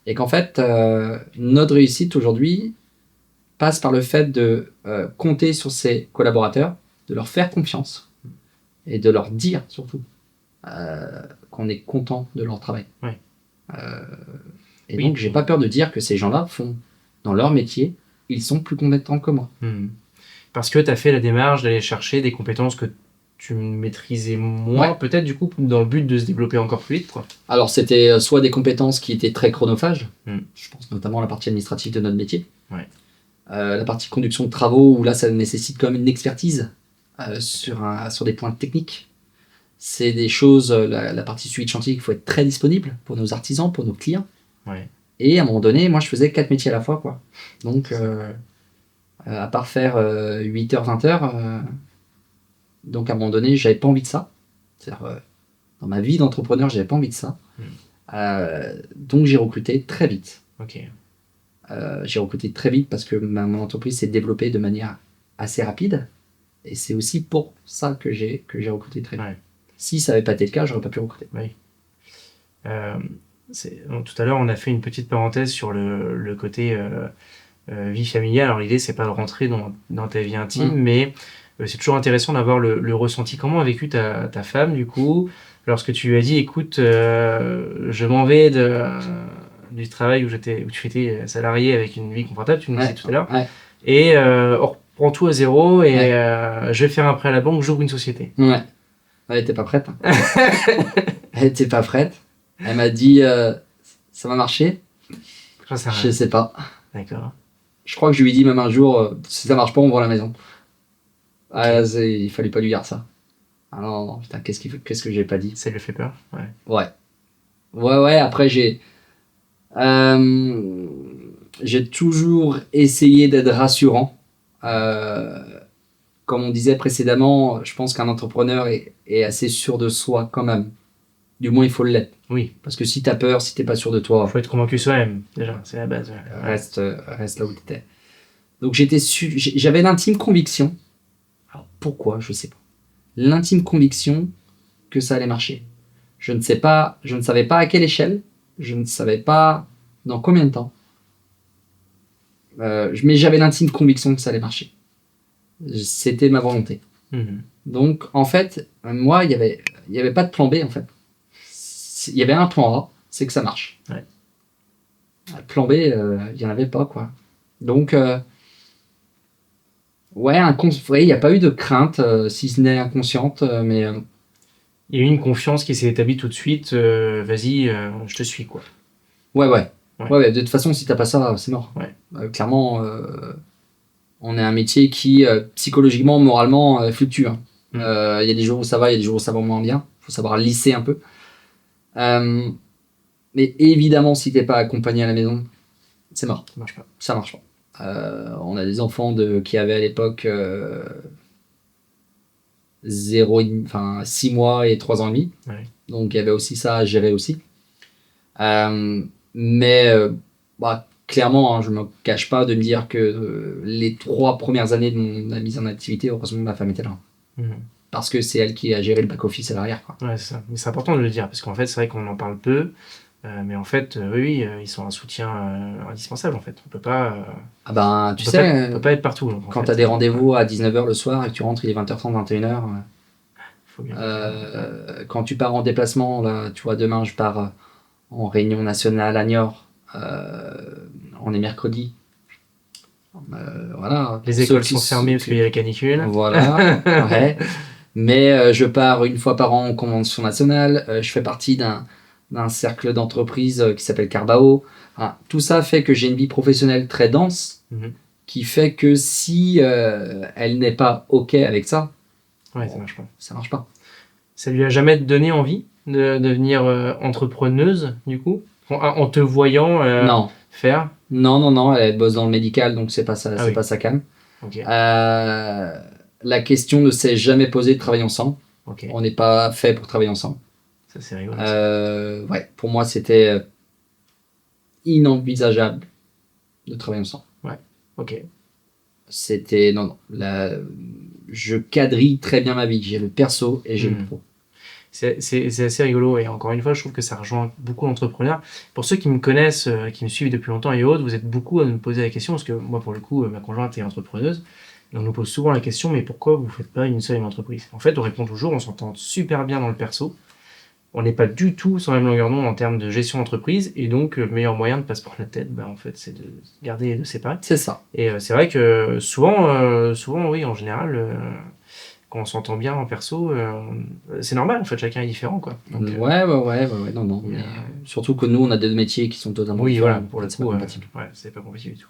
Et qu'en fait, notre réussite aujourd'hui passe par le fait de compter sur ses collaborateurs, de leur faire confiance et de leur dire surtout qu'on est content de leur travail. Ouais. Et donc, j'ai pas peur de dire que ces gens-là font, dans leur métier, ils sont plus compétents que moi. Parce que tu as fait la démarche d'aller chercher des compétences que tu maîtrisais moins, peut-être du coup, dans le but de se développer encore plus vite, quoi. Alors, c'était soit des compétences qui étaient très chronophages, je pense notamment à la partie administrative de notre métier, la partie conduction de travaux, où là, ça nécessite quand même une expertise sur des points techniques. C'est des choses, la partie suivi de chantier, il faut être très disponible pour nos artisans, pour nos clients. Et à un moment donné, moi, je faisais 4 métiers à la fois, quoi. Donc, à part faire 8h, 20h, donc à un moment donné, j'avais pas envie de ça. C'est-à-dire, dans ma vie d'entrepreneur, j'avais pas envie de ça. Donc, j'ai recruté très vite. J'ai recruté très vite parce que mon entreprise s'est développée de manière assez rapide. Et c'est aussi pour ça que j'ai recruté très vite. Si ça n'avait pas été le cas, j'aurais pas pu recruter. Tout à l'heure, on a fait une petite parenthèse sur le côté vie familiale. Alors l'idée, c'est pas de rentrer dans ta vie intime, mais c'est toujours intéressant d'avoir le ressenti. Comment a vécu ta femme, du coup, lorsque tu lui as dit, écoute, je m'en vais du travail où tu étais salarié avec une vie confortable, tu nous disais tout à l'heure, et on reprend tout à zéro, et je vais faire un prêt à la banque, j'ouvre une société. Elle était pas prête. Elle était pas prête. Elle m'a dit ça va marcher. Je sais pas. D'accord. Je crois que je lui ai dit même un jour si ça marche pas, on vend la maison. Il fallait pas lui dire ça. Ah non, putain, qu'est-ce que j'ai pas dit. Ça lui fait peur. Ouais. Après j'ai toujours essayé d'être rassurant. Comme on disait précédemment, je pense qu'un entrepreneur est assez sûr de soi quand même. Du moins, il faut l'être. Oui. Parce que si t'as peur, si t'es pas sûr de toi... Il faut être convaincu soi-même, déjà. C'est la base. Reste là où t'étais. Donc, j'avais l'intime conviction. Alors, pourquoi? Je sais pas. L'intime conviction que ça allait marcher. Je ne savais pas à quelle échelle. Je ne savais pas dans combien de temps. Mais j'avais l'intime conviction que ça allait marcher. C'était ma volonté. Donc, en fait, moi, il y avait pas de plan B, en fait. Il y avait un plan A, c'est que ça marche. Plan B, il n'y en avait pas, quoi. Donc, il n'y a pas eu de crainte, si ce n'est inconsciente, mais... Il y a eu une confiance qui s'est établie tout de suite, vas-y, je te suis, quoi. Ouais, de toute façon, si t'as pas ça, c'est mort. Clairement, on est un métier qui, psychologiquement, moralement, fluctue. Il y a des jours où ça va, il y a des jours où ça va moins bien. Il faut savoir lisser un peu. Mais évidemment, si t'es pas accompagné à la maison, c'est mort. Ça marche pas. On a des enfants qui avaient à l'époque 6 mois et 3 ans et demi. Donc il y avait aussi ça à gérer aussi. Mais clairement, hein, je me cache pas de me dire que les 3 premières années de ma mise en activité, heureusement ma femme était là. Parce que c'est elle qui a géré le back-office à l'arrière. Ouais, c'est ça. Mais c'est important de le dire, parce qu'en fait, c'est vrai qu'on en parle peu, mais en fait, oui, ils sont un soutien indispensable, en fait. On peut pas... on peut pas être partout. Donc, quand tu as des rendez-vous à 19h le soir et que tu rentres, il est 20h30, 21h. Quand tu pars en déplacement, là, tu vois, demain, je pars en réunion nationale à Niort. On est mercredi. Voilà. Les écoles sont fermées parce qu'il y a la canicule. Voilà. Ouais. Mais je pars une fois par an en convention nationale. Je fais partie d'un cercle d'entreprise qui s'appelle Carbao. Enfin, tout ça fait que j'ai une vie professionnelle très dense, qui fait que si elle n'est pas OK avec ça, ouais, ça marche pas. Ça marche pas. Ça lui a jamais donné envie de devenir entrepreneuse, du coup, en te voyant Non. faire? Non, elle bosse dans le médical, donc c'est pas ça, Ah oui. pas sa came. Ok. La question ne s'est jamais posée de travailler ensemble. Ok. On n'est pas fait pour travailler ensemble. Ça, c'est rigolo. Ouais, pour moi, c'était inenvisageable de travailler ensemble. Ouais. Ok. C'était non. Je quadrille très bien ma vie. J'ai le perso et j'ai le pro. C'est assez rigolo et encore une fois, je trouve que ça rejoint beaucoup d'entrepreneurs. Pour ceux qui me connaissent, qui me suivent depuis longtemps et autres, vous êtes beaucoup à me poser la question parce que moi, pour le coup, ma conjointe est entrepreneuse. Et on nous pose souvent la question, mais pourquoi vous ne faites pas une seule entreprise? En fait, on répond toujours, on s'entend super bien dans le perso. On n'est pas du tout sur la même longueur d'onde en termes de gestion d'entreprise et donc le meilleur moyen de ne pas se prendre la tête, en fait, c'est de garder et de séparer. C'est ça. Et c'est vrai que souvent, oui, en général, quand on s'entend bien en perso, c'est normal, en fait, chacun est différent, quoi. Donc, ouais, non. Mais, surtout que nous, on a des métiers qui sont totalement différents. Voilà, pour le coup, c'est pas compatible du tout.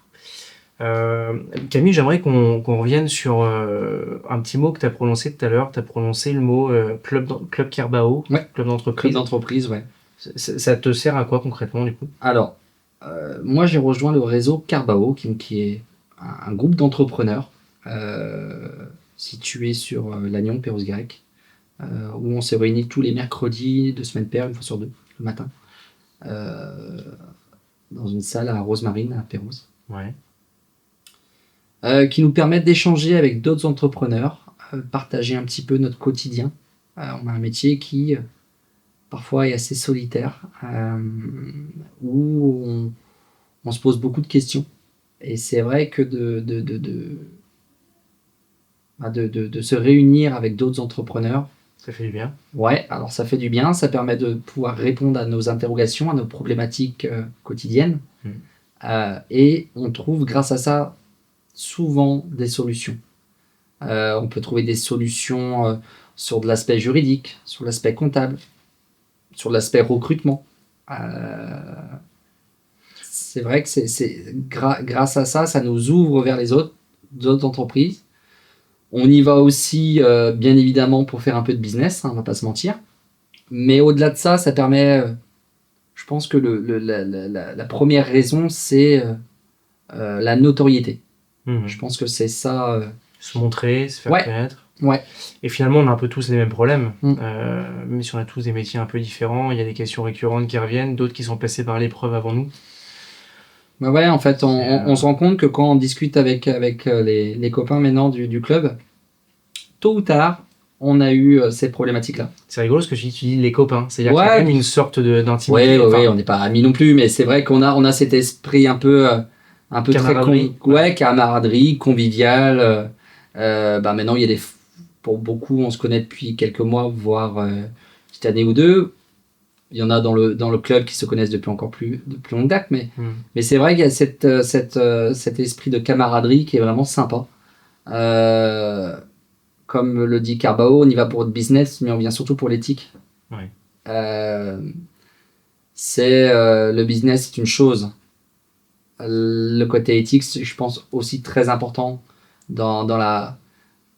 Camille, j'aimerais qu'on revienne sur un petit mot que tu as prononcé tout à l'heure. Tu as prononcé le mot club Kerbao, club d'entreprise. Club d'entreprise, ouais. Ça te sert à quoi concrètement, du coup? Alors, moi, j'ai rejoint le réseau Carbao, qui est un groupe d'entrepreneurs situé sur Lannion, Pérouse-Garrec, où on s'est réunis tous les mercredis de semaine paire, une fois sur deux, le matin, dans une salle à Rosemarine, à Pérouse. Ouais. Qui nous permettent d'échanger avec d'autres entrepreneurs, partager un petit peu notre quotidien. On a un métier qui parfois est assez solitaire, où on se pose beaucoup de questions. Et c'est vrai que de se réunir avec d'autres entrepreneurs, ça fait du bien. Ouais, alors ça fait du bien, ça permet de pouvoir répondre à nos interrogations, à nos problématiques quotidiennes. Et on trouve grâce à ça souvent des solutions. On peut trouver des solutions sur de l'aspect juridique, sur l'aspect comptable, sur l'aspect recrutement. C'est vrai que grâce à ça, ça nous ouvre vers les d'autres entreprises. On y va aussi, bien évidemment, pour faire un peu de business, on va pas se mentir. Mais au-delà de ça, ça permet... je pense que la première raison, c'est la notoriété. Je pense que c'est ça... se montrer, se faire connaître. Ouais. Et finalement, on a un peu tous les mêmes problèmes. Même si on a tous des métiers un peu différents, il y a des questions récurrentes qui reviennent, d'autres qui sont passées par l'épreuve avant nous. Bah ouais, en fait, on se rend compte que quand on discute avec les copains maintenant du club, tôt ou tard, on a eu ces problématiques-là. C'est rigolo ce que tu dis les copains. C'est-à-dire qu'il y a même une sorte d'intimité. Oui, on n'est pas amis non plus, mais c'est vrai qu'on a cet esprit un peu camaraderie. Camaraderie, convivial. Maintenant, il y a pour beaucoup, on se connaît depuis quelques mois, voire une petite année ou deux. Il y en a dans le club qui se connaissent depuis encore de plus longue date, mais c'est vrai qu'il y a cet esprit de camaraderie qui est vraiment sympa. Comme le dit Carbao, on y va pour le business, mais on vient surtout pour l'éthique. Ouais. Le business, c'est une chose. Le côté éthique, c'est, je pense, aussi très important dans la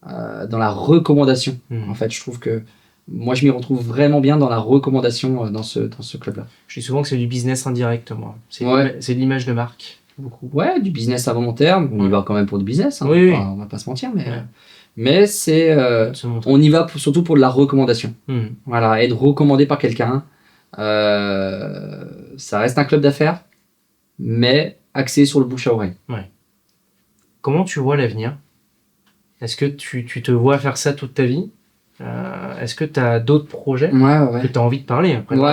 recommandation. En fait, je trouve que moi, je m'y retrouve vraiment bien dans la recommandation dans ce club-là. Je dis souvent que c'est du business indirect, moi. C'est l'image de marque, beaucoup. Ouais, du business à long terme. On y va quand même pour du business. Hein. Oui. On va pas se mentir, mais c'est... on y va surtout pour de la recommandation. Voilà, être recommandé par quelqu'un. Ça reste un club d'affaires, mais axé sur le bouche à oreille. Ouais. Comment tu vois l'avenir ? Est-ce que tu te vois faire ça toute ta vie ? Est-ce que tu as d'autres projets que tu as envie de parler après ? Non,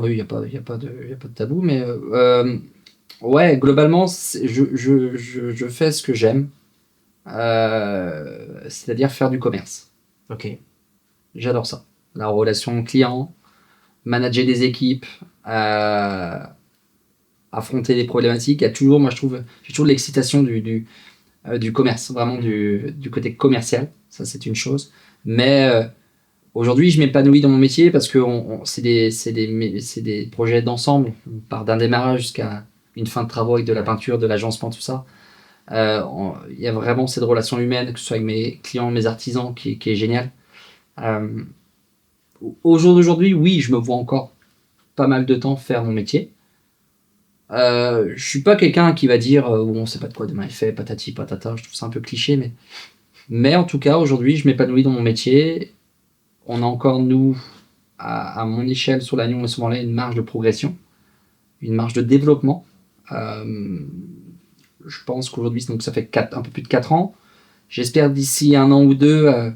il n'y a pas de tabou, mais globalement, je fais ce que j'aime, c'est-à-dire faire du commerce. Ok. J'adore ça. La relation client, manager des équipes, affronter des problématiques. Il y a toujours, moi je trouve, j'ai toujours de l'excitation du commerce, vraiment du côté commercial. Ça, c'est une chose. Mais aujourd'hui, je m'épanouis dans mon métier parce que c'est des projets d'ensemble. On part d'un démarrage jusqu'à une fin de travaux avec de la peinture, de l'agencement, tout ça. Il y a vraiment cette relation humaine, que ce soit avec mes clients, mes artisans, qui est géniale. Au jour d'aujourd'hui, oui, je me vois encore pas mal de temps faire mon métier. Je suis pas quelqu'un qui va dire on sait pas de quoi demain est fait, patati patata. Je trouve ça un peu cliché, mais en tout cas aujourd'hui je m'épanouis dans mon métier. On a encore nous à mon échelle sur l'Agnon et sur Morlaix une marge de progression, une marge de développement. Je pense qu'aujourd'hui donc ça fait un peu plus de 4 ans. J'espère d'ici 1 an ou 2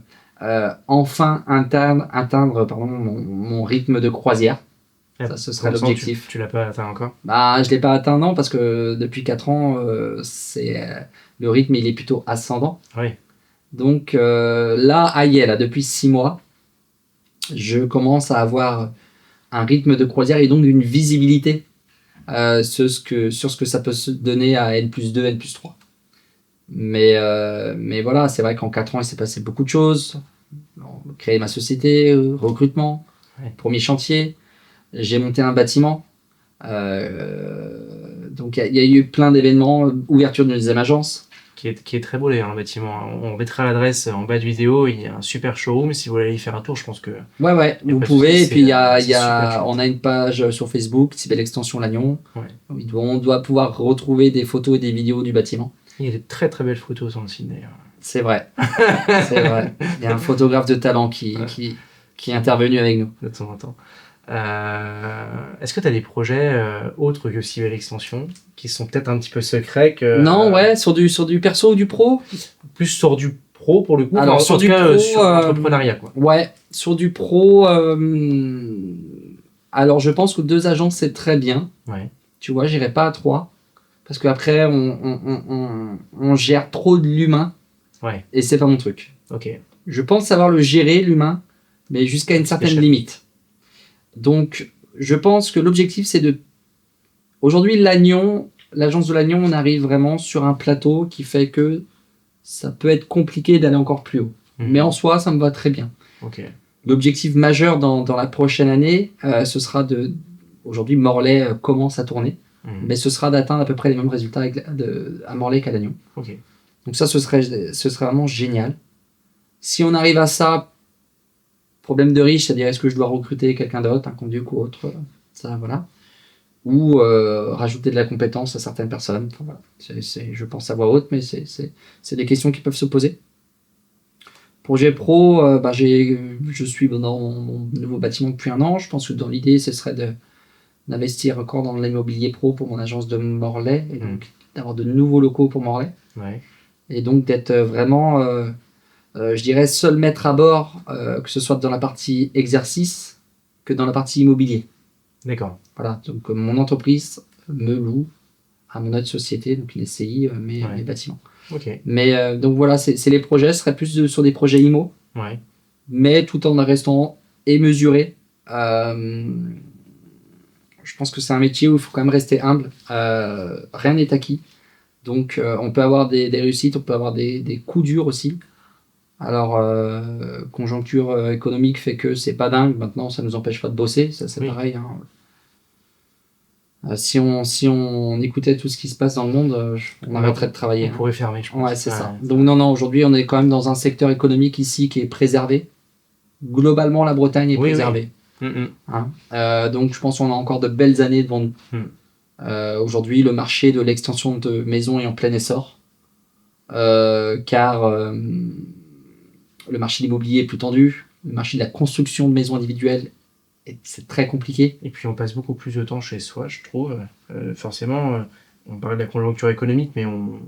enfin atteindre mon rythme de croisière. Ça, ce serait l'objectif. Tu l'as pas atteint encore? Je l'ai pas atteint, non, parce que depuis 4 ans, le rythme il est plutôt ascendant. Oui. Donc là, depuis 6 mois, je commence à avoir un rythme de croisière et donc une visibilité sur ce que ça peut se donner à N+2, N+3. Mais voilà, c'est vrai qu'en 4 ans, il s'est passé beaucoup de choses. Créer ma société, recrutement, premier chantier. J'ai monté un bâtiment. Donc il y a eu plein d'événements, ouverture d'une deuxième agence. Qui est très beau d'ailleurs, le bâtiment. On mettra l'adresse en bas de vidéo. Il y a un super showroom. Si vous voulez aller y faire un tour, je pense que. Ouais, vous pouvez. Et puis on a une page sur Facebook, Cybelle Extension Lannion. Ouais. On doit pouvoir retrouver des photos et des vidéos du bâtiment. Il y a des très très belles photos sur le site d'ailleurs. C'est vrai. C'est vrai. Il y a un photographe de talent qui est intervenu avec nous. De temps en temps. Est-ce que tu as des projets autres que Cybelle Extension qui sont peut-être un petit peu secrets que... Non, sur du perso ou du pro? Plus sur du pro pour le coup. Alors, sur du pro, sur l'entrepreneuriat quoi. Ouais, sur du pro. Alors, je pense que 2 agences c'est très bien. Ouais. Tu vois, j'irai pas à 3 parce qu'après on gère trop de l'humain. Ouais. Et c'est pas mon truc. Ok. Je pense savoir le gérer l'humain, mais jusqu'à une certaine limite. Donc, je pense que l'objectif, c'est de... Aujourd'hui, l'agence de Lannion, on arrive vraiment sur un plateau qui fait que ça peut être compliqué d'aller encore plus haut. Mais en soi, ça me va très bien. Okay. L'objectif majeur dans la prochaine année, ce sera de... Aujourd'hui, Morlaix commence à tourner, mais ce sera d'atteindre à peu près les mêmes résultats à Morlaix qu'à Lannion. Okay. Donc ça, ce serait vraiment génial. Si on arrive à ça... Problème de riche, c'est-à-dire est-ce que je dois recruter quelqu'un d'autre, un conduc ou autre, ça voilà, ou rajouter de la compétence à certaines personnes. Enfin, voilà. Je pense à voix haute, mais c'est des questions qui peuvent se poser. Projet pro, je suis dans mon nouveau bâtiment depuis 1 an. Je pense que dans l'idée, ce serait d'investir encore dans l'immobilier pro pour mon agence de Morlaix et donc d'avoir de nouveaux locaux pour Morlaix. Ouais. Et donc d'être vraiment je dirais seul maître à bord, que ce soit dans la partie exercice que dans la partie immobilier. D'accord. Voilà, donc mon entreprise me loue à mon autre société, donc une SCI, mes bâtiments. Okay. Mais donc voilà, c'est les projets, ce serait plus sur des projets IMO, mais tout en restant mesuré. Je pense que c'est un métier où il faut quand même rester humble. Rien n'est acquis. Donc on peut avoir des réussites, on peut avoir des coups durs aussi. Alors, conjoncture économique fait que c'est pas dingue. Maintenant, ça nous empêche pas de bosser. Ça, c'est pareil. Hein. Si on écoutait tout ce qui se passe dans le monde, on arrêterait de travailler. On pourrait fermer, je pense. Ouais, c'est ça. Donc non, aujourd'hui, on est quand même dans un secteur économique ici qui est préservé. Globalement, la Bretagne est préservée. Hein. Donc, je pense qu'on a encore de belles années devant nous. Aujourd'hui, le marché de l'extension de maisons est en plein essor. Car... le marché de l'immobilier est plus tendu, le marché de la construction de maisons individuelles, c'est très compliqué. Et puis on passe beaucoup plus de temps chez soi, je trouve. Forcément, on parle de la conjoncture économique, mais on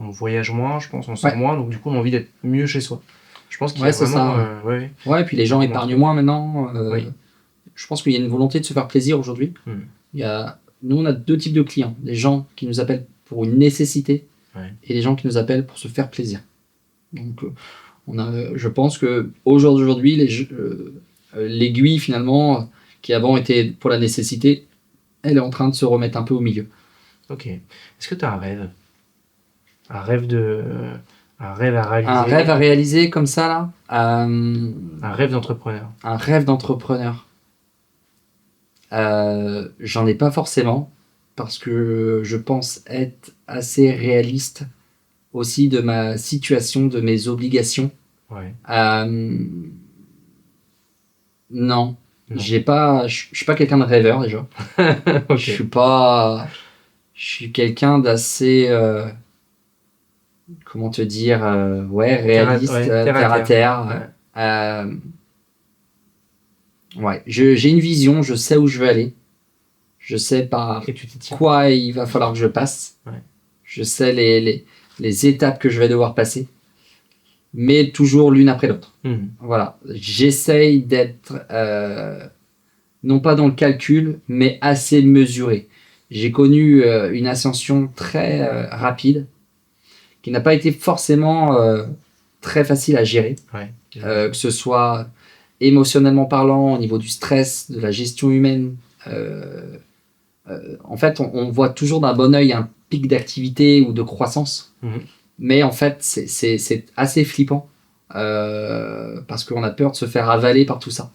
voyage moins, je pense, on sort moins, donc du coup on a envie d'être mieux chez soi. Je pense qu'il y a vraiment... et puis les gens épargnent moins maintenant. Je pense qu'il y a une volonté de se faire plaisir aujourd'hui. Nous, on a 2 types de clients. Des gens qui nous appellent pour une nécessité et des gens qui nous appellent pour se faire plaisir. Donc... je pense que aujourd'hui l'aiguille finalement qui avant était pour la nécessité, elle est en train de se remettre un peu au milieu. Ok. Est-ce que tu as un rêve? Un rêve à réaliser? Un rêve à réaliser comme ça, là Un rêve d'entrepreneur. Un rêve d'entrepreneur. J'en ai pas forcément, parce que je pense être assez réaliste aussi de ma situation, de mes obligations. Ouais. Non. Je suis pas quelqu'un de rêveur déjà. Ok. Je suis quelqu'un d'assez, comment te dire, réaliste, terre à terre. Ouais. J'ai une vision, je sais où je veux aller. Je sais par Et tu t'y tiens. quoi il va falloir que je passe. Ouais. Je sais les étapes que je vais devoir passer. Mais toujours l'une après l'autre. Voilà. J'essaye d'être, non pas dans le calcul, mais assez mesuré. J'ai connu une ascension très rapide, qui n'a pas été forcément très facile à gérer. Ouais. Que ce soit émotionnellement parlant, au niveau du stress, de la gestion humaine. En fait, on voit toujours d'un bon œil un pic d'activité ou de croissance. Mais en fait, c'est assez flippant. Parce qu'on a peur de se faire avaler par tout ça.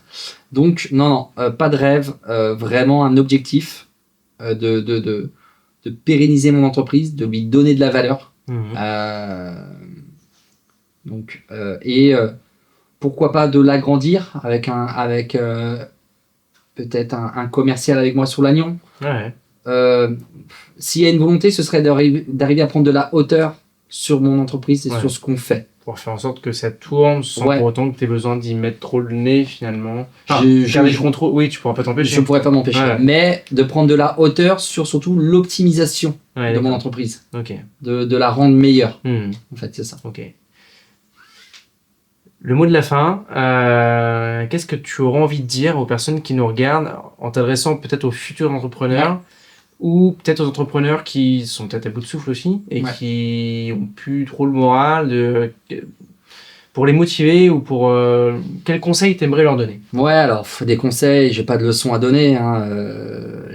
Donc, non, pas de rêve. Vraiment un objectif de pérenniser mon entreprise, de lui donner de la valeur. Pourquoi pas de l'agrandir avec peut-être un commercial avec moi sur Lannion. Ouais. S'il y a une volonté, ce serait d'arriver à prendre de la hauteur sur mon entreprise et sur ce qu'on fait. Pour faire en sorte que ça tourne sans pour autant que tu aies besoin d'y mettre trop le nez finalement. Oui, tu pourras pas t'empêcher. Je pourrais pas m'empêcher. Mais de prendre de la hauteur sur surtout l'optimisation de mon entreprise. De la rendre meilleure. En fait, c'est ça. Ok. Le mot de la fin, qu'est-ce que tu auras envie de dire aux personnes qui nous regardent en t'adressant peut-être aux futurs entrepreneurs ou peut-être aux entrepreneurs qui sont peut-être à bout de souffle aussi et qui ont plus trop le moral pour les motiver ou pour quels conseils t'aimerais leur donner? Ouais, alors des conseils, j'ai pas de leçons à donner,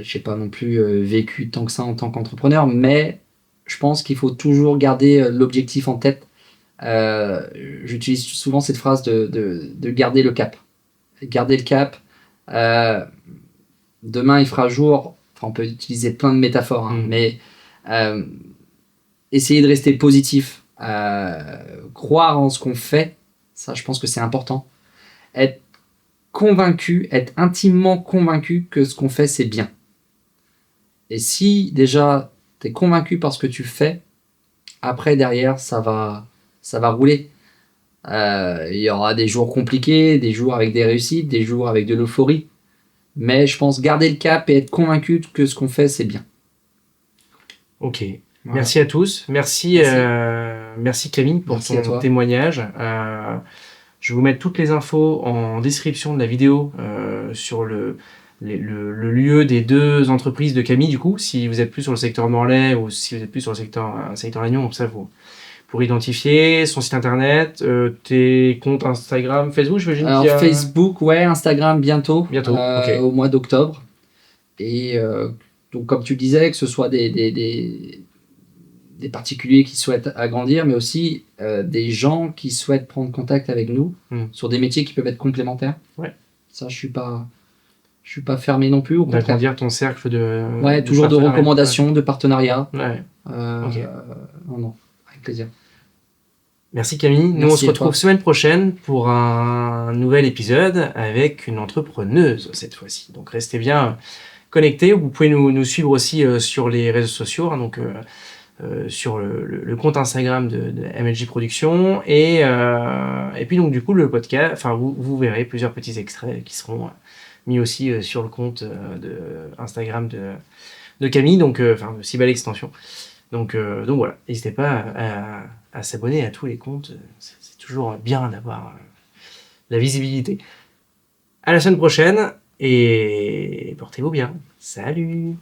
j'ai pas non plus vécu tant que ça en tant qu'entrepreneur, mais je pense qu'il faut toujours garder l'objectif en tête. J'utilise souvent cette phrase de garder le cap. Garder le cap. Demain il fera jour. On peut utiliser plein de métaphores, mais essayer de rester positif, croire en ce qu'on fait, ça je pense que c'est important. Être convaincu, être intimement convaincu que ce qu'on fait c'est bien. Et si déjà tu es convaincu par ce que tu fais, après derrière ça va rouler. Il y aura des jours compliqués, des jours avec des réussites, des jours avec de l'euphorie. Mais je pense garder le cap et être convaincu que ce qu'on fait, c'est bien. Ok. Voilà. Merci à tous. Merci Camille pour ton témoignage. Je vais vous mettre toutes les infos en description de la vidéo sur le lieu des deux entreprises de Camille, du coup, si vous êtes plus sur le secteur Morlaix ou si vous êtes plus sur le secteur Lannion, comme ça, pour identifier son site internet, tes comptes Instagram, Facebook, je veux Alors Facebook, Instagram bientôt au mois d'octobre. Et donc comme tu disais, que ce soit des particuliers qui souhaitent agrandir, mais aussi des gens qui souhaitent prendre contact avec nous sur des métiers qui peuvent être complémentaires. Ça, je suis pas fermé non plus. D'agrandir ton cercle de toujours de recommandations, de partenariats. Non, avec plaisir. Merci Camille. Nous on se retrouve semaine prochaine pour un nouvel épisode avec une entrepreneuse cette fois-ci. Donc restez bien connectés. Vous pouvez nous suivre aussi sur les réseaux sociaux, donc sur le compte Instagram de MLJ Productions et puis donc du coup le podcast. Enfin vous verrez plusieurs petits extraits qui seront mis aussi sur le compte de Instagram de Camille. Donc de si belle extension. Donc voilà, n'hésitez pas à s'abonner à tous les comptes. C'est toujours bien d'avoir la visibilité. À la semaine prochaine et portez-vous bien. Salut!